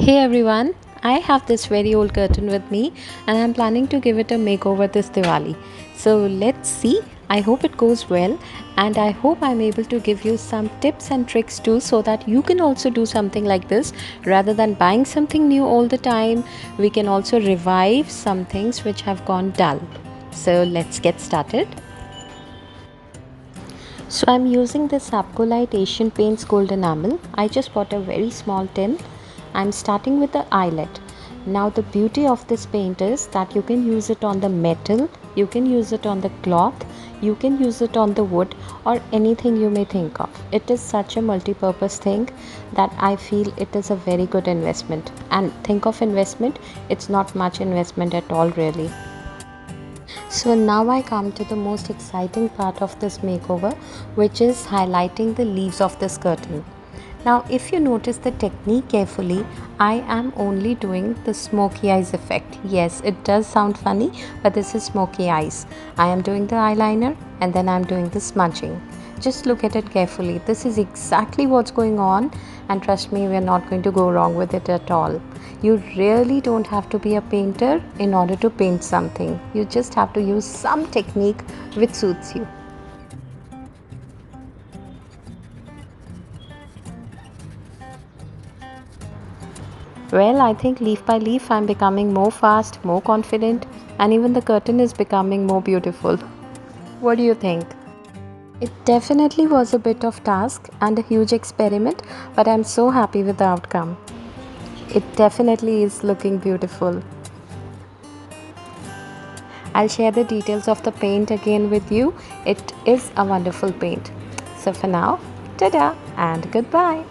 Hey everyone, I have this very old curtain with me and I'm planning to give it a makeover this Diwali. So let's see. I hope it goes well and I hope I'm able to give you some tips and tricks too so that you can also do something like this rather than buying something new all the time. We can also revive some things which have gone dull. So let's get started. So I'm using this Sapcolite Asian Paints Gold Enamel. I just bought a very small tin. I'm starting with the eyelet. Now the beauty of this paint is that you can use it on the metal, you can use it on the cloth, you can use it on the wood or anything you may think of. It is such a multi-purpose thing that I feel it is a very good investment. And think of investment, it's not much investment at all really. So now I come to the most exciting part of this makeover, which is highlighting the leaves of this curtain. Now if you notice the technique carefully, I am only doing the smoky eyes effect. Yes, it does sound funny, but this is smoky eyes. I am doing the eyeliner and then I am doing the smudging. Just look at it carefully. This is exactly what's going on, and trust me, we're not going to go wrong with it at all. You really don't have to be a painter in order to paint something. You just have to use some technique which suits you. Well, I think leaf by leaf I'm becoming more fast, more confident, and even the curtain is becoming more beautiful. What do you think? It definitely was a bit of task and a huge experiment, but I'm so happy with the outcome. It definitely is looking beautiful. I'll share the details of the paint again with you. It is a wonderful paint. So for now, tada and goodbye.